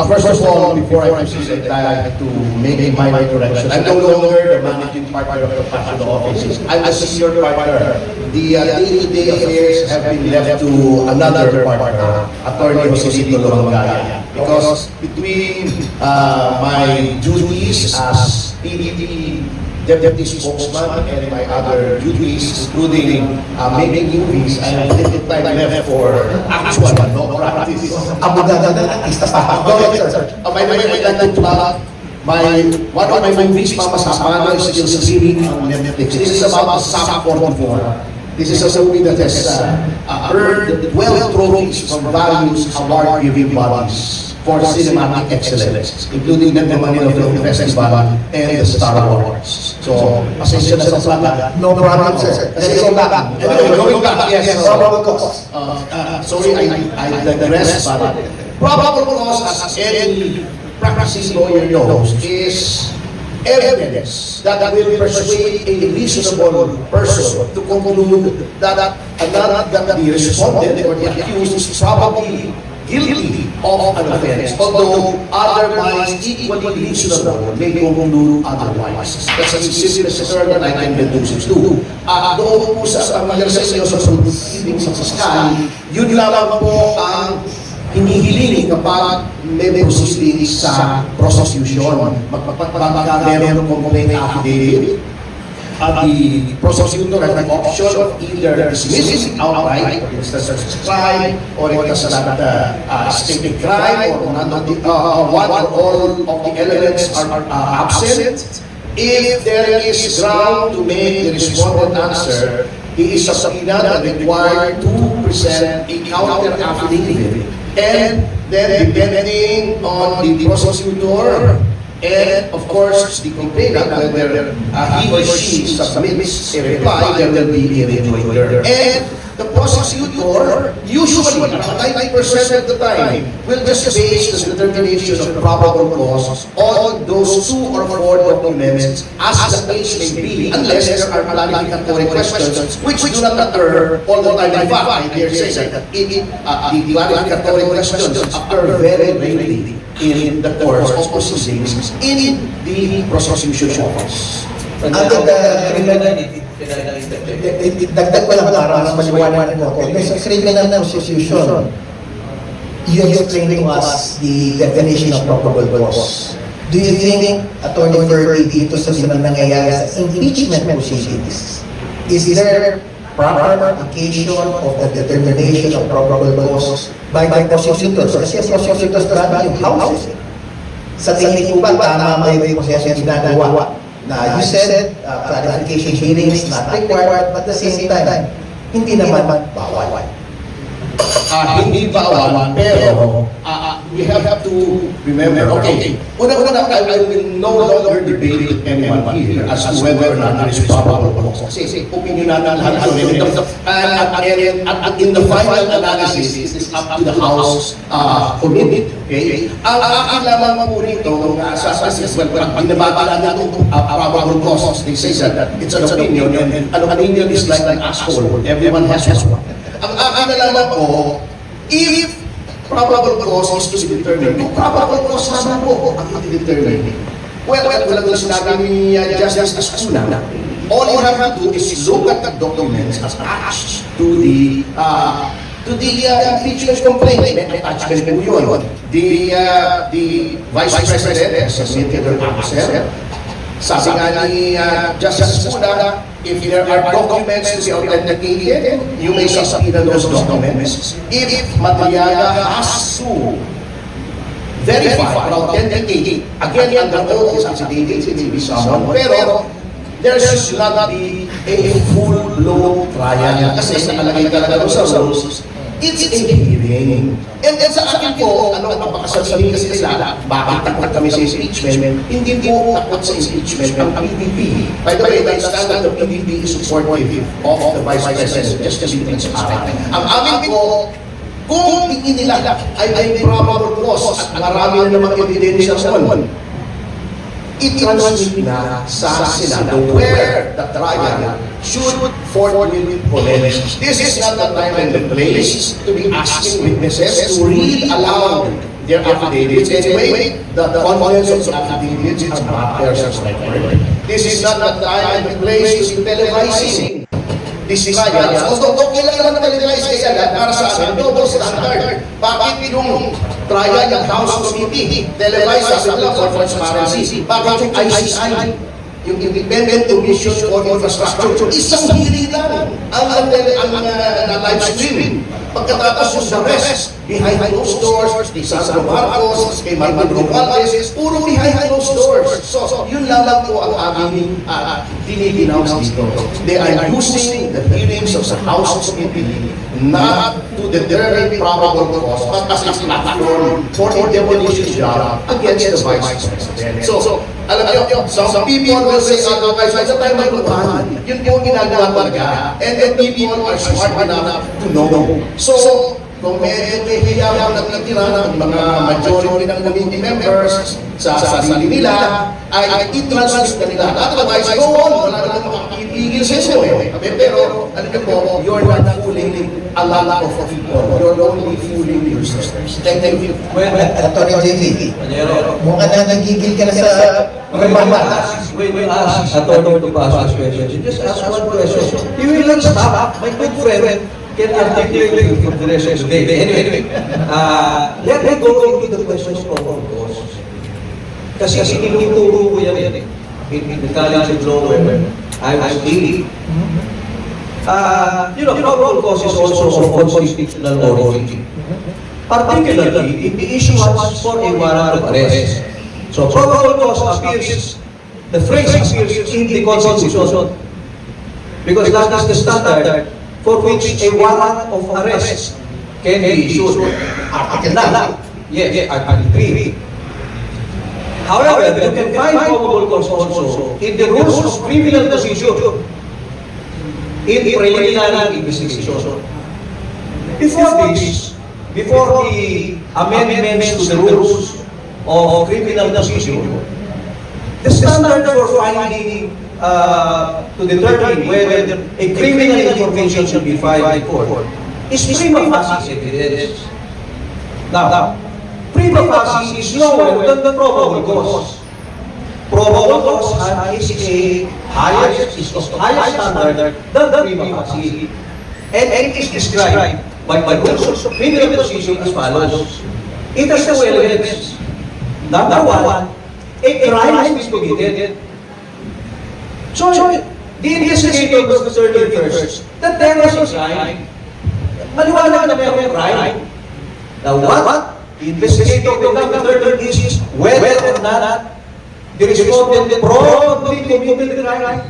First of all, before I proceed, I'd like to make a minor correction. I'm no longer the managing partner of the Fashion Offices. I'm a senior partner. The day-to-day affairs have been left to another partner, Attorney Joselito Lomangaya. Because between my duties as PDP Deputy Spokesman and my other duties, including making movies, I have little time left for actual practice. Abogada na artista pa. Go ahead, sir. By the way, I'd like to plug one of my movies, Mama Sapano, is still streaming on Netflix. This is about SAP 44. This is a movie that has earned 12 trophies from various award-giving bodies for cinematic excellence, including the Manila Film Festival and the Star Awards. So, pasensya na sa plaga. No problem, sir. Let's go back. Going back, yes. Probable cause. Sorry, I digress, but probable cause, as any practicing lawyer knows, is evidence that will persuade a reasonable person to conclude that the respondent or the accused is probably guilty of an offense, although other minds equally reasonable may conclude otherwise. That's as simple as that I can reduce it to. Doon po sa mga seryoso sa proceeding sa fiskal, yun lamang po ang hinihiling kapag may proceeding sa prosecution. Magpapagka meron complaint affidavit, the prosecutor has the option of either dismissing outright, for instance, as a crime, or it does not state a crime, or one or all of the elements are absent. If there is ground to make the respondent answer, he is subpoenaed and required to present a counter affidavit. And then, depending on the prosecutor, and of course, the complainant, whether he or she submits a reply, there will be a rejoinder. And the prosecutor, usually, 90% of the time, will just base the determination of probable cause on those 2 or 4 documents as the case may be, unless there are clarificatory questions which do not occur all the time. In fact, I dare say that the clarificatory questions occur very rarely in the course of proceedings in the prosecution office. Under the criminal, dagdag ko lang para mas maliwanag mo. Sa criminal prosecution, you explained to us the definition of probable cause. Do you think, Attorney Ferdy, dito sa nangyayari sa impeachment proceedings, is there proper application of the determination of probable cause by prosecutors? Kasi prosecutors grabe yung houses. Sa tingin ko ba, tama ba yung proseso yung ginagawa? Na you said, clarification hearings not required, but at the same time, hindi naman bawal. Hindi bawal, pero we have to remember, okay, una-una, I will no longer debate with anyone here as to whether or not there is probable cause. Kasi opinion na lahat rin. And in the final analysis, it is up to the House committee. Okay? Ang akin lamang po rito, pag binababa na itong probable cause, they say that it's an opinion, and an opinion is like an asshole. Everyone has one. Ang akin na lamang po, if probable cause is to be determined, yung probable cause naman po ang i-determine. Well, wala ko sinabi ni Justice Ascuna. All you have to do is look at the documents as attached to the impeachment complaint. May attachment po yun. The Vice President has submitted her answer. Sabi nga ni Justice Ascuna, if there are documents to be authenticated, you may subpoena those documents. If Madriaga has to verify or authenticate, again, under oath is affidavit, it may be summoned, pero there should not be a full-blown trial. Kasi nakalagay talaga sa rules, it's a hearing. And sa akin po, ang napakasasabihin kasi nila, bakit takot kami sa impeachment? Hindi po takot sa impeachment ang PDP. By the way, I understand that the PDP is supportive of the Vice President, just to be transparent. Ang amin po, kung tingin nila ay may probable cause at marami na namang ebidensya sa one, i-transmit na sa Senado where the trial should forthwith commence. This is not the time and the place to be asking witnesses to read aloud their affidavits. Anyway, the contents of the affidavits are matters of record. This is not the time and the place to be televising this trial. Although okay lang naman na-televise kaya para sa amin, double standard. Bakit yung trial ng House Committee, televised sa amin for transparency? Bakit yung ICI, yung Independent Commission for Infrastructure, isang hearing lang ang live stream. Pagkatapos yung the rest, behind closed doors, kay Sandro Marcos, kay Martin Romualdez, puro behind closed doors. So, yun lang po ang aming dinidenounce dito. They are using the hearings of the House Committee not to determine probable cause, but as a platform for a demolition job against the Vice President. So, alam niyo, some people will say otherwise, why sa tayo maglupahan? Yun po ang ginagawa talaga. And then people are smart enough to know. So, kung may hiyaw na natira ng mga majority ng committee members sa sarili nila, ay i-transmit na nila. Otherwise, go on, wala na makakipigil sa inyo eh. Pero, alam niyo po, you're not fooling a lot of people. You're only fooling yourself. Thank you. Well, Atty. JV, mukhang na nagigil ka na sa pagmamata. When we ask attorney to ask questions, you just ask one question. He will not stop. My good friend can articulate for the rest of the day. Anyway, let me go into the questions of course. Kasi tinuturo ko yan eh. In the College of Law where I was dealing. Probable cause is also of constitutional origin. Particularly in the issuance for a warrant of arrest. So probable cause appears, the phrase appears in the Constitution because that is the standard for which a warrant of arrest can be issued. Article 9. Yes, Article 3. However, you can find probable cause also in the rules of criminal procedure in preliminary investigation. Before the amendments to the rules of criminal procedure, the standard for finding to determine whether a criminal information should be filed in court is prima facie evidence. Now, prima facie is lower than the probable cause. Probable cause is a higher standard than the prima facie. And it is described by the rules of criminal procedure as follows. It has two elements. Number one, a crime has been committed. So, the investigator was concerned first that there was a crime. Maliwanag na may crime. Now what? The investigator will now determine is whether or not the respondent probably committed the crime.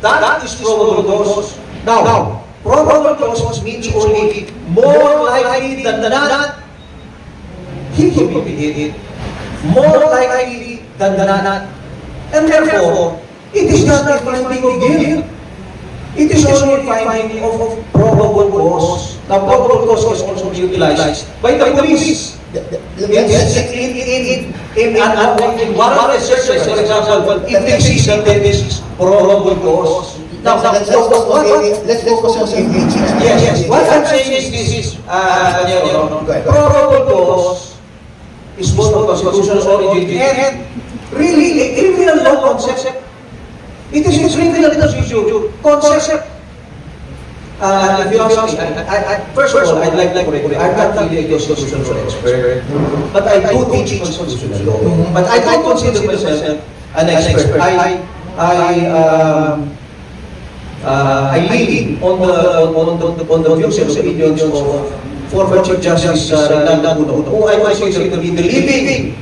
That is probable cause. Now, probable cause means only more likely than not he committed it. More likely than not. And therefore, it is not a finding of guilt. It is only a finding of probable cause. Now, probable cause is also utilized by the police. In warrantless searches, for example, if they see that there is probable cause. Now, Let's focus on engaging. yes. What I'm saying is this is, probable cause is both of constitutional origin and really a criminal law concept. It is a criminal procedure concept. If you ask me, first of all, I'd like to correct. I'm not really a constitutional expert, but I do teach constitutional law. But I don't consider myself an expert. I lean on the views and opinions of former Chief Justice Reynaldo Aguno, who I consider to be the living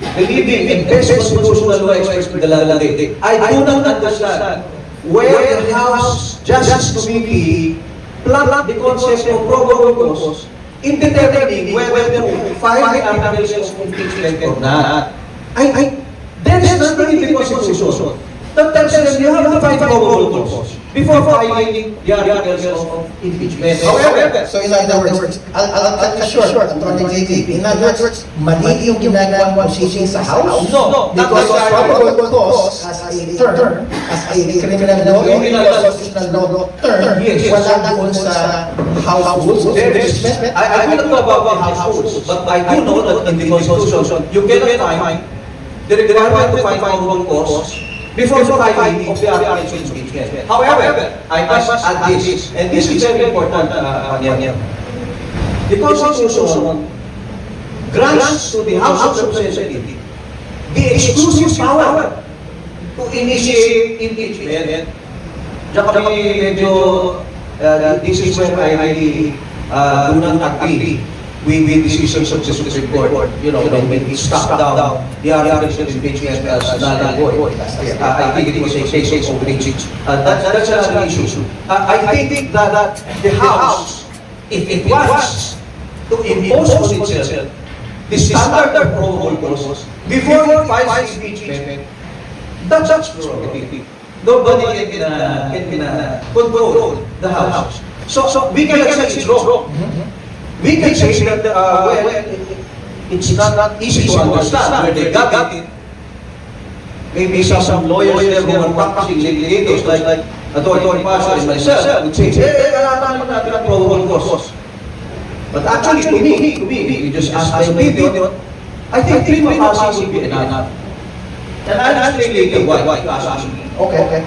and best constitutional law expert in the land. I do not understand where the House Justice Committee plucked the concept of probable cause in determining whether to file the applications of impeachment or not. There is nothing in the Constitution that tells them you have to find probable cause. before filing the articles of impeachment. However, So in other words, I'll cut you short, Attorney JJ. In other words, mali yung ginagawa mo sitting sa house. No, Because that's probable cause as a term, as a criminal law, constitutional law term, Yes. wala doon sa house rules. I don't know about the house rules, but I do know that in the Constitution, you cannot find the requirement to find probable cause before filing of the articles of impeachment. However, I must add this, and this is very important, Panyan. The Constitution grants to the House of Representatives the exclusive power to initiate impeachment. Diyan kami medyo, this is where I really do not agree with the decisions of the Supreme Court. You know, when we struck down the articles of impeachment as null and void. I think it was a case of breach. That's another issue. I think that the House, if it wants to impose on itself the standard of probable cause before it files impeachment, that's prerogative. Nobody can control the House. So we can say it's wrong. We can say that, well, it's not easy to understand where they got it. Maybe some lawyers there who are practicing litigators like Attorney Pasha and myself would say, kailangan natin ang probable cause. But actually, to me, you just ask my opinion, I think prima facie would be enough. And I'll explain later why you ask me. Okay.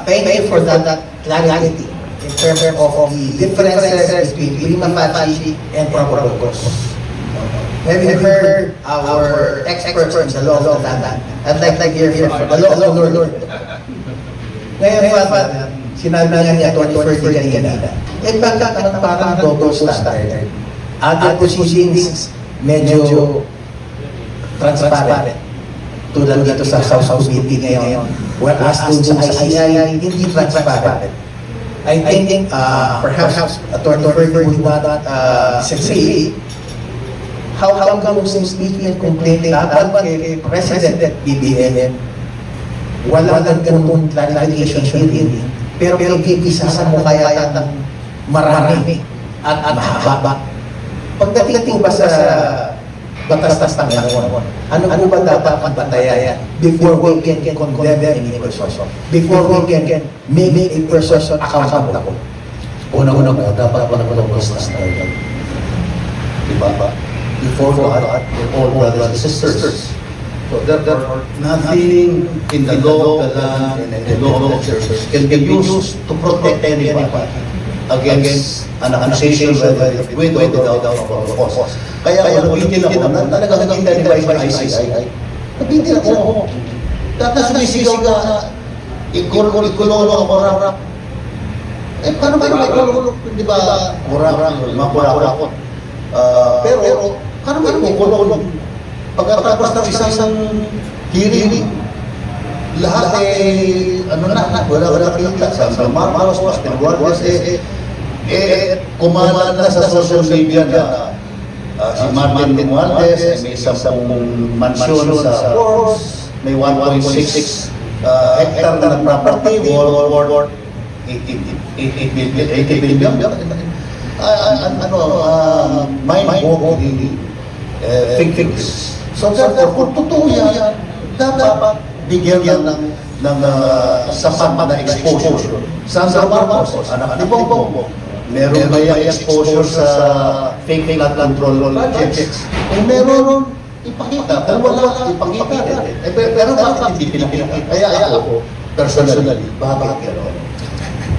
Thank you for that clarity in terms of the differences between prima facie and probable cause. Having heard our experts in the law of the land, I'd like to hear from the law of the Lord. Ngayon, Father, sinabi nga ni Atty. Ferdy kanina, bakit ang parang double standard? Other proceedings medyo transparent. Tulad dito sa House Committee ngayon, whereas dun sa ICI, hindi transparent. I think perhaps Atty. Ferdy would not disagree. How come yung statement complaint dapat kay President BBM, wala ganun clarification hearing, pero kikisasan mo kaya ng marami at mahaba. Pagdating ba sa batas ng gano'n, ano ba dapat ang batayan before we can condemn any person? Before we can make a person accountable? Una-una mo, dapat walang batas na yun. Diba? Before God, all brothers and sisters. So there are nothing in the law of the land and the law of the church can be used to protect anyone against an accusation with or without probable cause. Kaya nabitin ako na talagang nag-identify by ICI. Nabitin ako. Tapos sumisigaw na ikulong ako rap. Paano ba ikulong? Di ba? Mapura-pura. Pero paano ba ikulong? Pagkatapos ng isang hearing, lahat wala kita. Sa Marcos, Guardias, kumalat na sa social media na si Martin Romualdez may isang mansyon sa Forbes, may 1.6 hectare na property, worth 80 billion. Mind-boggling figures. So therefore, kung totoo yan, dapat bigyan ng sapat na exposure. Sandra Marcos, anak ni Bongbong, meron ba yung exposure sa fake flood control checks? Kung meron, ipakita. Kung wala, ipakita. Pero bakit hindi pinakita? Kaya ako, personally, bakit gano'n?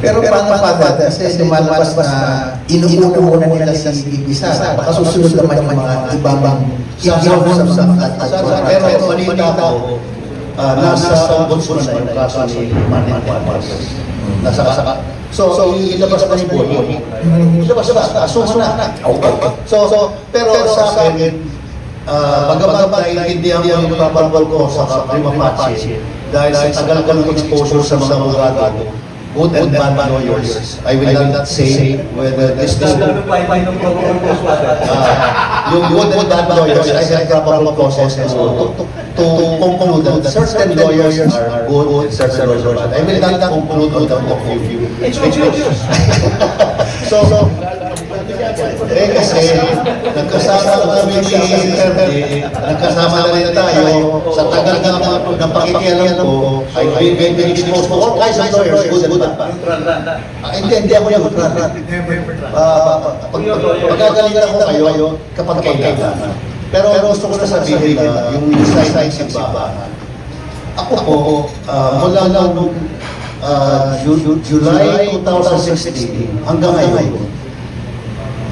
Pero paano pa kasi lumalabas na inuuna muna nila si VP Sara, baka susunod naman yung mga ibang inform sa pero balita ko, nasa ombudsman na yung kaso ni Martin Romualdez. So, ilabas pa ni Boy. Ilabas na, asuhan na. Pero sa akin, bagamat naiintindihan ko yung probable cause sa prima facie, dahil sa tagal ng exposure sa mga abogado, good and bad lawyers. I will not say whether this is yung good and bad lawyers, I have probable causes to conclude that certain lawyers are good and certain lawyers are bad. I will not conclude on the few. It's obvious. So, kasi nagkasama kami ni Sir, nagkasama na rin tayo sa tagal ng pakikialam ko, I've been exposed to all kinds of lawyers, good and bad. Hindi ako yung rat. Pagkagalingan ako kayo kapag kailangan. Pero gusto ko na sabihin na yung side sa simbahan. Ako po, mula nung July 2016 hanggang ngayon,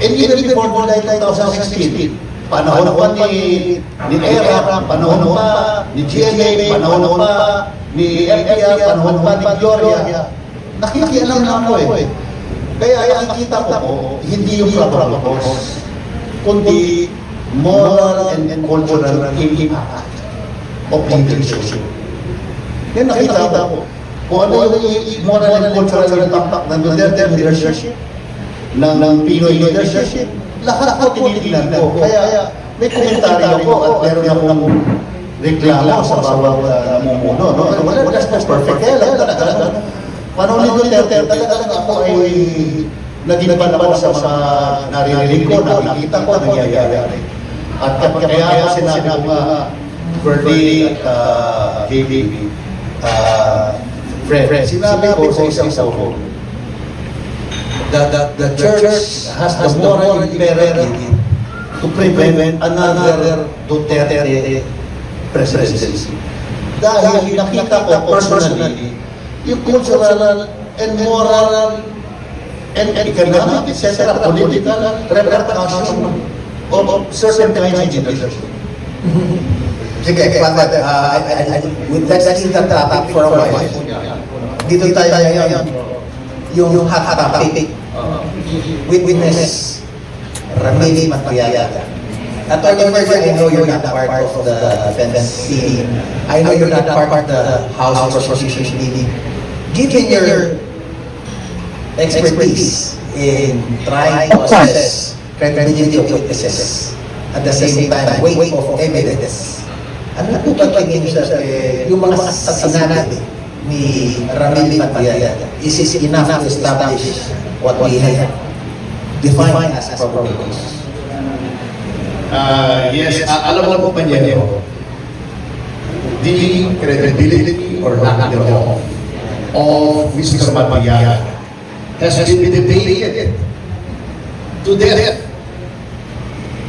and even before July 2016, panahon pa ni Era, panahon pa ni GMA, panahon pa ni FPR, panahon pa ni Gloria, nakikialam na ako eh. Kaya nakikita ko po, hindi yung probable cause, kundi moral and cultural impact of leadership. Yan nakita ko. Kung ano yung moral and cultural impact ng Duterte leadership, ng Pinoy leadership, lahat po tinitingnan ko. Kaya may komentaryo ako at meron akong reklamo sa bawat namumuno. Wala perfect. Kaya lang talaga, panahon ni Duterte, talagang ako ay naging panahon sa mga naririnig ko, nakikita ko, nangyayari. At kaya sinabi ko nga, Ferdy at JB, Fred, sinabi ko sa isang ko, the church has the moral imperative to prevent another Duterte presidency. Dahil nakita ko personally, yung cultural and moral and economic, etc., political repercussion of certain kinds of leadership. Sige, let's leave that topic for a while. Dito tayo ngayon, yung hot topic. Witness Ramili Matbayaya. Attorney Mercy, I know you're not part of the defense team. I know you're not part of the House Prosecution Committee. Given your expertise in trying to assess credibility of witnesses, at the same time, weight of evidence, ano po ba tingin sa yung mga sinabi ni Ramili Matbayaya? Is it enough to establish what we have defined as probable cause? Yes, alam mo po pa niya the credibility or lack thereof of Mr. Matbayaya has been debated to death,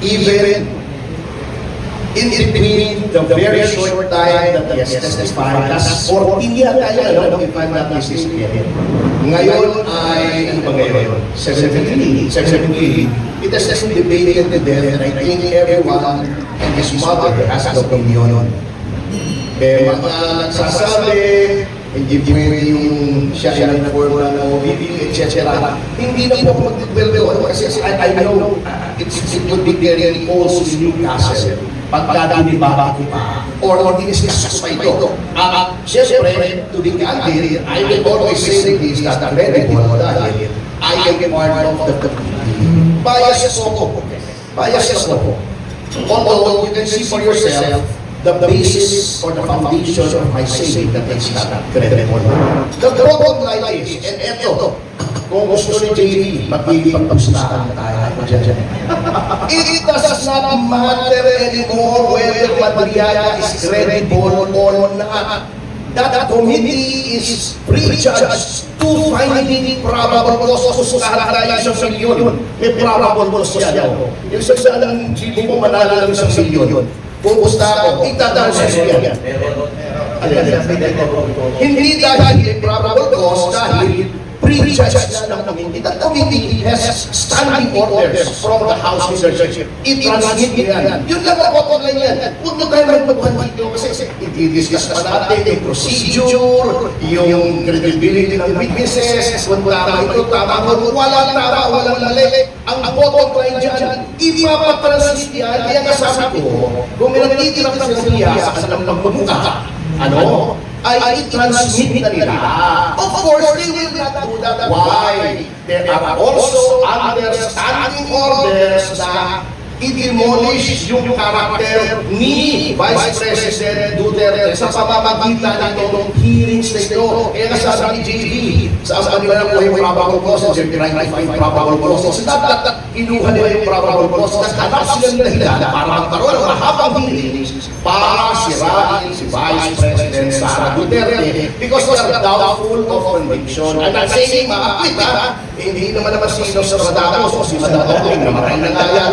even in between the very short time that he has testified, that's 14 yata yan, if I'm not mistaken. Ngayon ay, ano ba ngayon? 17. It has been debated to death, and I think everyone and his mother has an opinion. May mga nagsasabi, hindi pwede yung siya ng forma ng OBP, etc. Hindi na po mag-dwell doon kasi I know it would be very also in Newcastle pagka dinibago pa or diniscuss pa ito. Siyempre, to be candid, I will always say this that credible dahil I am part of the biases ko. Although you can see for yourself the basis or the foundation of my saying that it's not credible. The bottom line is, and eto, kung gusto ni JV, magpipagpustahan tayo dyan. It does not matter anymore whether Matbayaya is credible or not. That committee is prejudged to finding probable cause. Kahit tayo isang milyon, may probable cause yan. Yung isa lang, hindi mo manala ng isang milyon. Kung gusto ako, itadaan sa yan. Hindi dahil may probable cause, dahil prejudged na ng committee. That committee has standing orders from the House leadership. I-transmit yan. Yun lang ang bottom line yan. Huwag na tayo magpagpan dito kasi i-discuss pa natin yung procedure, yung credibility ng witnesses, kung tama ito, tama kung walang tama, walang mali. Ang bottom line dyan, ipapatransmit yan. Kaya kasabi ko, kung may nagtitira ka sa siya sa kanilang pagmumukha, ay i-transmit na nila. Of course, they will not do that. Why? There are also understanding orders na i-demolish yung karakter ni Vice President Duterte sa pamamagitan ng hearings na ito. Kaya nga sabi ni JB, sa kanila na yung probable causes, yung trying to find probable causes, dapat kinuha nila yung probable causes, hanap sila ng dahilan para magkaroon ng mahabang hearings para sirain si Vice President Sara Duterte because they are doubtful of conviction. I'm not saying ma-acquit, hindi naman sino sa Radamus o si Madam namatay na kaya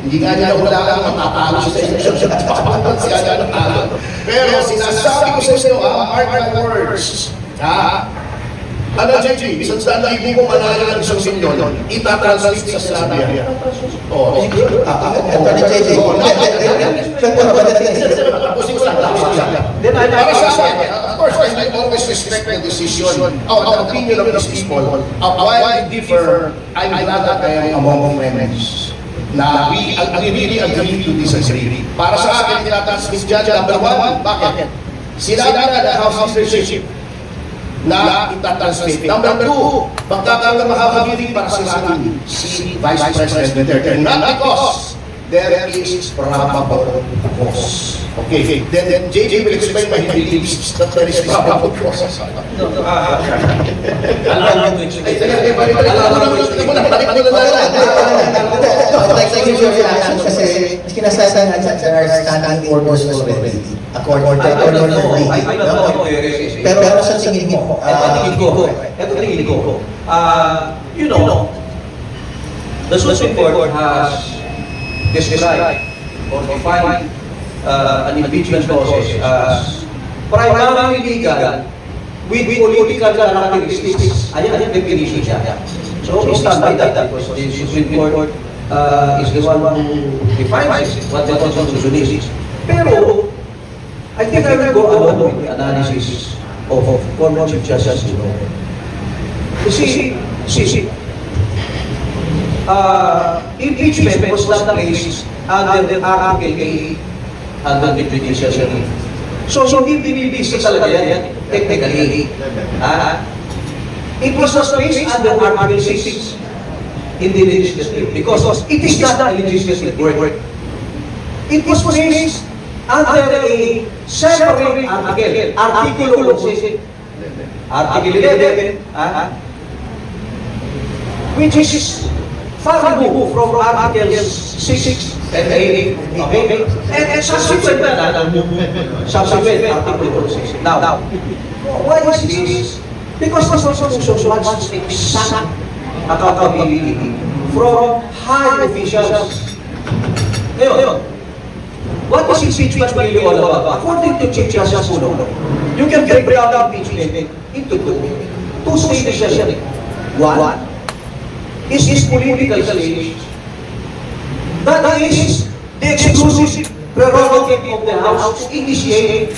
hindi nga niya wala kang matatalo sa eleksyon siya ng talo. Pero sinasabi ko sa inyo, mark my words, ano, JJ, isang saan ibo ko manalo ng isang milyon, itatranslate sa Serbia. Oo. Para sa akin, of course, I always respect the decision, our opinion of these people. While I differ, I'm glad that I am among friends na we really agree to disagree. Para sa akin, tinatransmit dyan, number one, bakit? Sila na House leadership na itatransmit. Number two, magkakaroon ng mahabang hearing para sirain si Vice President Duterte. Not because there is probable cause. Okay, then JJ will explain why he believes that there is probable cause. Kasi kinasasan at there are standing orders already according to pero sa tingin mo, you know, the Supreme Court has described or defined an impeachment process as primarily legal with political characteristics. Ayan ang definition siya. So, we stand by that because the Supreme Court is the one who defines what the Constitution is. Pero, I think I will go along with the analysis of former Chief Justice. Kasi, impeachment was not placed under Article 8 under the judicial review. So hindi binibisa talaga yan, technically. It was not placed under Article 6 in the legislature because it is not a legislative work. It was placed under a separate article, Article 11, which is far removed from Articles 6 and 8, okay? And subsequent Article 6. Now, why is this? Because the Constitution wants exact accountability from high officials. Ngayon, what is impeachment really all about? According to Chief Justice Puno, you can break down impeachment into two stages. One is political stage. That is the exclusive prerogative of the House to initiate.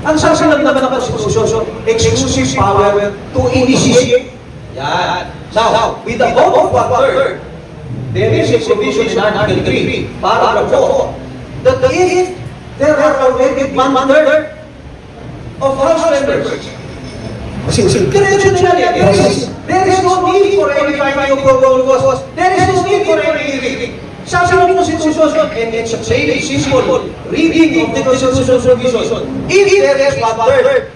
Ang sasalag naman ng Constitution, exclusive power to initiate. Yan. Now, with the vote of one-third, there is a provision in Article 3, paragraph 4, that if there are already one-third of House members, there is no need for any finding of probable cause. There is no need for any hearing. Sabi ng Constitution, and it's a plain simple reading of the Constitution provision. If there is one-third,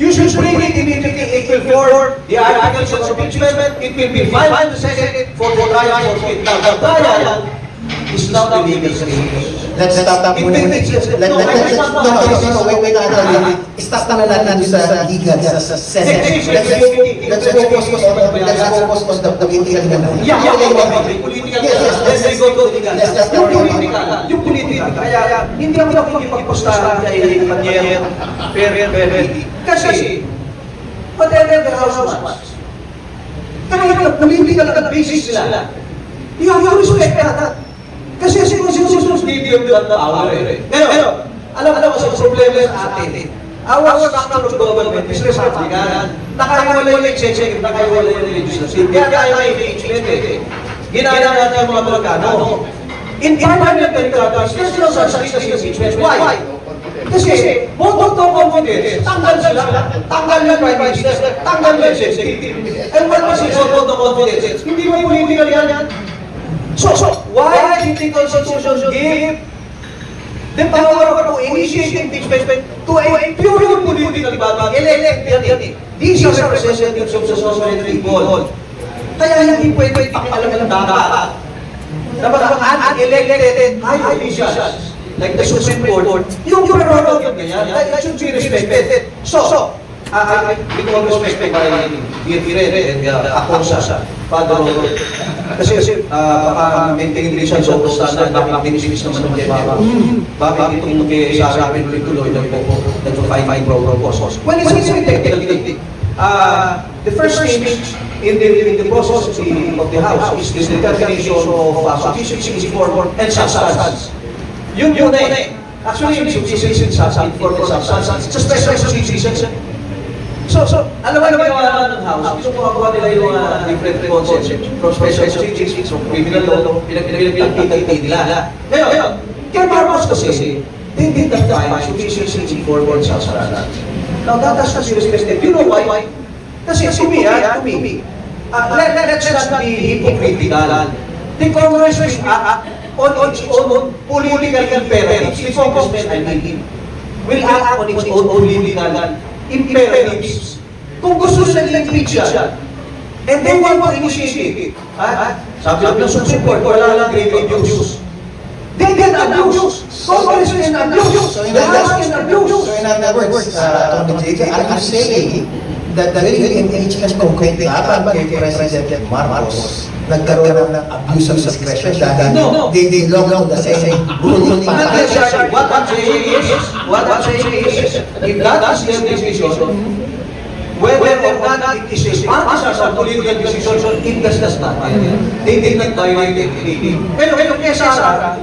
you should bring it immediately. It will form the articles of impeachment. It will be filed in the Senate for the trial for it. Now, the trial is not a legal stage. Let's stop muna. Wait. Stop na natin sa legal, sa Senate. Let's focus on the political naman. Yung political. Kaya hindi ako nakikipagpustahan kay Panier, kasi whatever the House wants, kahit na political na basis nila, you have to respect that. Kasi si Constitution give you that power. Pero, alam mo sa problema sa atin, our structure of government is republican. Nakaiwala yung executive, nakaiwala yung legislative. Kaya may impeachment eh. Ginaya natin ang mga Amerikano. In parliamentary countries, there's no such thing as impeachment. Why? Kasi, vote of confidence, tanggal sila, tanggal yung prime minister, tanggal yung executive. And what was his vote of confidence? Hindi mo political yan. So, why did the Constitution give the power to initiate impeachment to a purely political body elected? These are representatives of the sovereign people. Kaya hindi pwede pakialam ng dapat na mga unelected high officials like the Supreme Court, yung prerogative niya, it should be respected. So, with all respect my dear friend and ako sa Father Rolo, kasi maintain rin siya sa standard, bakit dinisis naman ng Baba, bakit itong kay Sara tuloy nag-find pro-propose. Well, it's technically, the first stage in the process of the House is the determination of sufficiency for and substance. Yun na eh. Actually, yung sufficient for substance, it's a special sufficiency. So, alam mo ginawa ng House, gusto ko magawa nila yung different concepts from special sufficiency, from criminal law, pinagpita nila. Ngayon, kaya Marcos kasi, they did not find sufficiency for substance. Now, that has to be respected. You know why? Kasi to me, let's not be hypocritical. The Congress will act on its own political imperatives. The Congressman, I mean, will act on its own political imperatives. Kung gusto nila i-impeach siya, and they want to initiate it, sabi ng Supreme Court, wala lang grave abuse. They can abuse. Congress can abuse. The House can abuse. So in other words, Tony J, are you saying that the very impeachment complaint laban kay President Marcos nagkaroon ng abuse of discretion dahil they belong to the same ruling party? What I'm saying is, if that is their decision, whether or not it is a partisan political decision, it does not matter. They did not violate the treaty. Pero kaya Sara,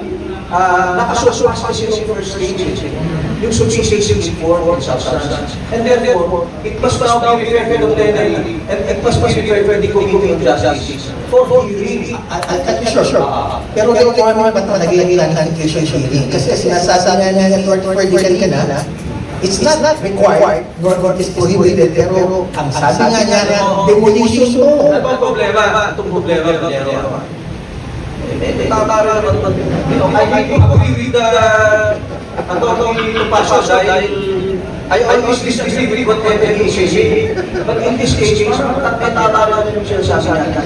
nakasusunod kasi yung first stage, yung sufficiency for substance. And therefore, it must now be referred to plenary, and it must be referred to the Committee on Justice for hearing. Sure. Pero yung requirement ba't naging clarification hearing? Kasi sinasabi nga niya vertical ka na, it's not required, nor is prohibited, pero ang sabi nga niya, demolition mo. Ano ang problema? Itong problema, tama naman, I agree with Atty. Passion dahil I always disagree with whatever he says. But in this case, tama naman yung sinasabi natin.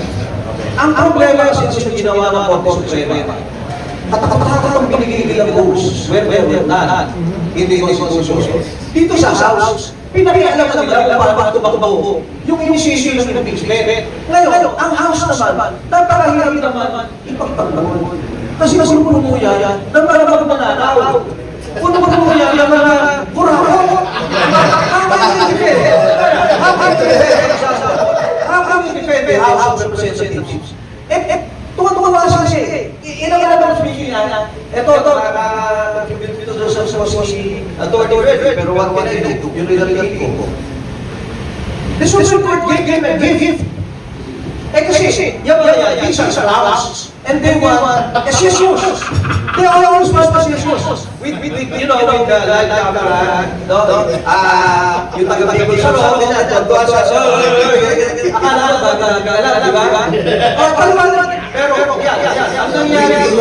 Ang problema kasi yung ginawa ng Korte Suprema, at ang binigay nilang rules, where not, in the Constitution. Dito sa House, pinakialam nila kung paano tumakbo yung initiation ng impeachment. Ngayon, ang House naman, napakahirap naman ipagtanggol. Kasi puno yan ng mga mananakaw. Puno yan ng mga kurako. How can you defend the House of Representatives? Tuwa-tuwa siya kasi. Ilang naman speaking na, ito, pero what can I do? Yun rin ko. The Supreme Court gave. Kasi, these are House, and they want assessors. They always want assessors. With the light camera, yung taga-table sa loob, akala, di ba? Pero, ang nangyari, I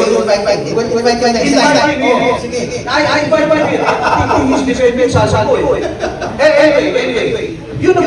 invite him. I think he's defending sa ko. Anyway, yun